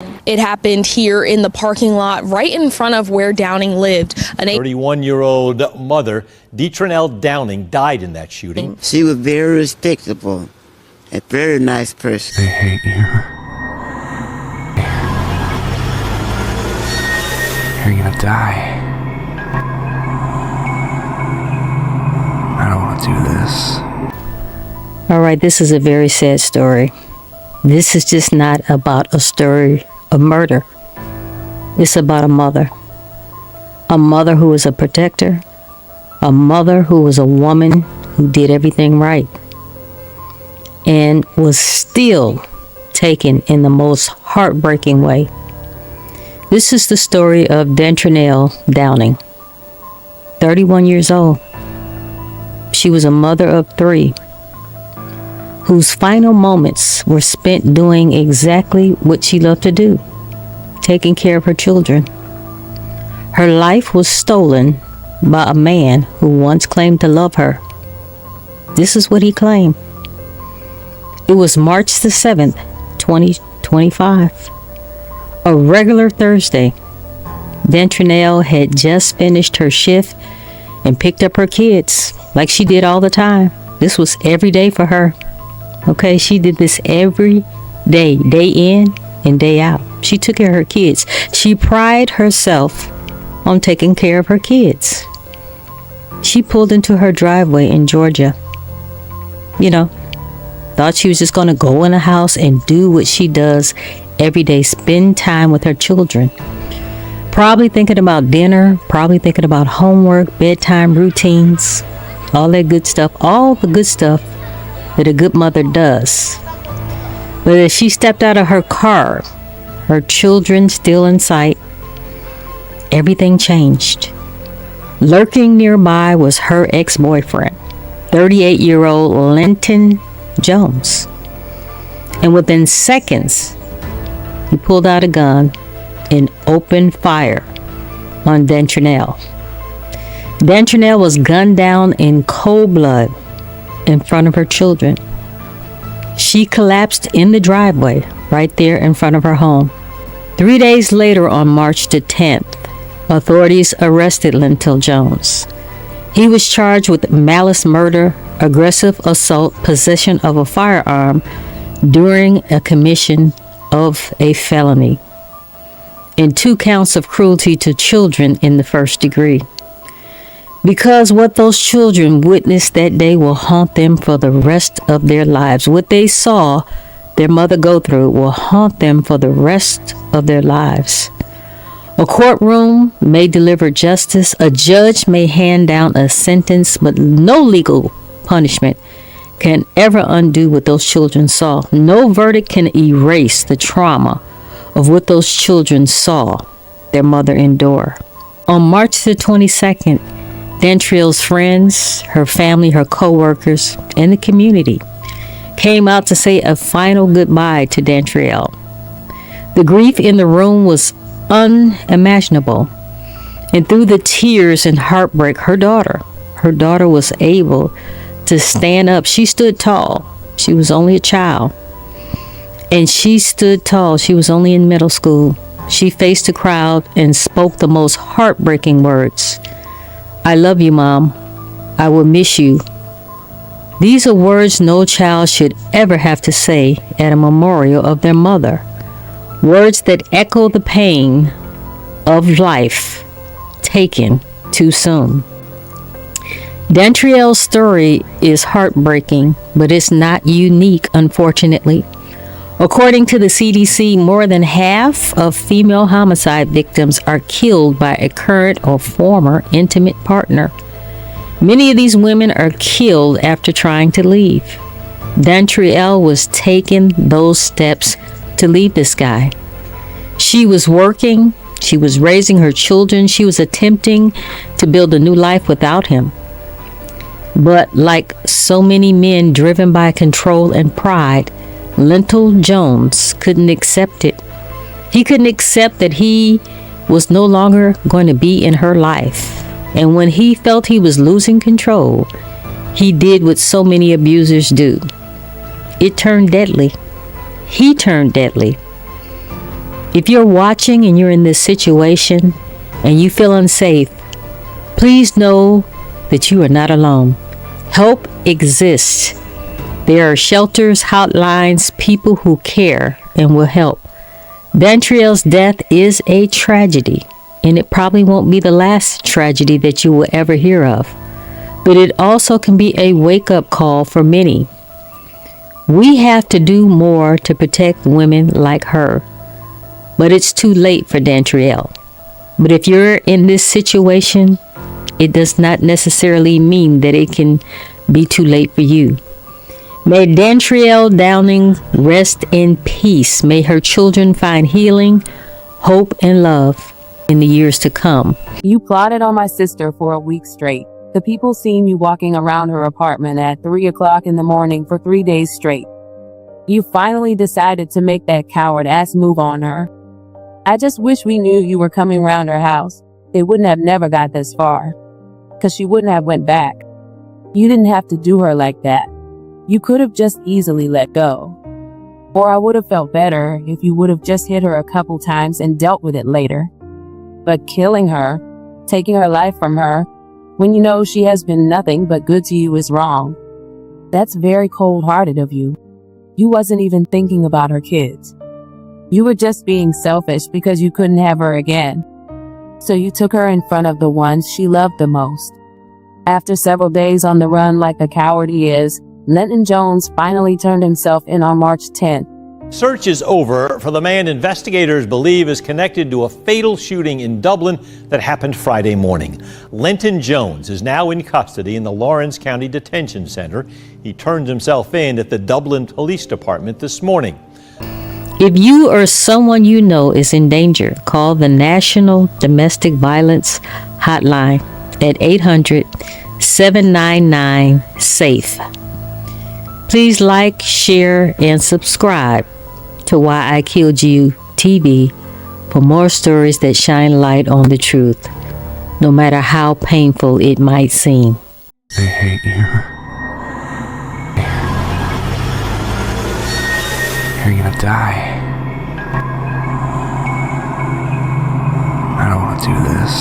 It happened here in the parking lot right in front of where Downing lived. An 31-year-old mother, Detrenell Downing, died in that shooting. She was very respectable, a very nice person. I hate you. You're gonna die. I don't want to do this. All right, this is a very sad story. This is just not about a story of murder. It's about a mother who was a protector, a mother who was a woman who did everything right and was still taken in the most heartbreaking way. This is the story of Detrenell Downing, 31 years old. She was a mother of 3 whose final moments were spent doing exactly what she loved to do, taking care of her children. Her life was stolen by a man who once claimed to love her. This is what he claimed. It was March the 7th, 2025, a regular Thursday. Detrenell had just finished her shift and picked up her kids like she did all the time. This was every day for her. Okay, she did this every day, day in and day out. She took care of her kids. She prided herself on taking care of her kids. She pulled into her driveway in Georgia. Thought she was just going to go in a house and do what she does every day, spend time with her children. Probably thinking about dinner, probably thinking about homework, bedtime routines, all that good stuff, all the good stuff that a good mother does. But as she stepped out of her car, her children still in sight, everything changed. Lurking nearby was her ex-boyfriend, 38-year-old Lenton Jones. And within seconds, he pulled out a gun and opened fire on Detrenell. Detrenell was gunned down in cold blood in front of her children. She collapsed in the driveway right there in front of her home. 3 days later, on March the 10th, authorities arrested Lenton Jones. He was charged with malice murder, aggressive assault, possession of a firearm during a commission of a felony, and 2 counts of cruelty to children in the first degree. Because what those children witnessed that day will haunt them for the rest of their lives. What they saw their mother go through will haunt them for the rest of their lives. A courtroom may deliver justice. A judge may hand down a sentence, but no legal punishment can ever undo what those children saw. No verdict can erase the trauma of what those children saw their mother endure. On March the 22nd, Detrenell's friends, her family, her coworkers, and the community came out to say a final goodbye to Detrenell. The grief in the room was unimaginable, and through the tears and heartbreak, her daughter was able to stand up. She stood tall. She was only a child, and she stood tall. She was only in middle school. She faced the crowd and spoke the most heartbreaking words. "I love you, Mom. I will miss you." These are words no child should ever have to say at a memorial of their mother. Words that echo the pain of life taken too soon. Detrenell's story is heartbreaking, but it's not unique, unfortunately. According to the CDC, more than half of female homicide victims are killed by a current or former intimate partner. Many of these women are killed after trying to leave. Detrenell was taking those steps to leave this guy. She was working, she was raising her children, she was attempting to build a new life without him. But like so many men driven by control and pride, Lenton Jones couldn't accept it. He couldn't accept that he was no longer going to be in her life. And when he felt he was losing control, he did what so many abusers do. It turned deadly. He turned deadly. If you're watching and you're in this situation and you feel unsafe, please know that you are not alone. Help exists. There are shelters, hotlines, people who care and will help. Detrenell's death is a tragedy, and it probably won't be the last tragedy that you will ever hear of. But it also can be a wake-up call for many. We have to do more to protect women like her. But it's too late for Detrenell. But if you're in this situation, it does not necessarily mean that it can be too late for you. May Detrenell Downing rest in peace. May her children find healing, hope, and love in the years to come. You plotted on my sister for a week straight. The people seen you walking around her apartment at 3 o'clock in the morning for 3 days straight. You finally decided to make that coward-ass move on her. I just wish we knew you were coming around her house. It wouldn't have never got this far. 'Cause she wouldn't have went back. You didn't have to do her like that. You could have just easily let go. Or I would have felt better if you would have just hit her a couple times and dealt with it later. But killing her, taking her life from her, when you know she has been nothing but good to you is wrong. That's very cold-hearted of you. You wasn't even thinking about her kids. You were just being selfish because you couldn't have her again. So you took her in front of the ones she loved the most. After several days on the run like the coward he is, Lenton Jones finally turned himself in on March 10th. Search is over for the man investigators believe is connected to a fatal shooting in Dublin that happened Friday morning. Lenton Jones is now in custody in the Lawrence County Detention Center. He turned himself in at the Dublin Police Department this morning. If you or someone you know is in danger, call the National Domestic Violence Hotline at 800-799-SAFE. Please like, share, and subscribe to Why I Killed You TV for more stories that shine light on the truth, no matter how painful it might seem. They hate you. You're gonna die. I don't want to do this.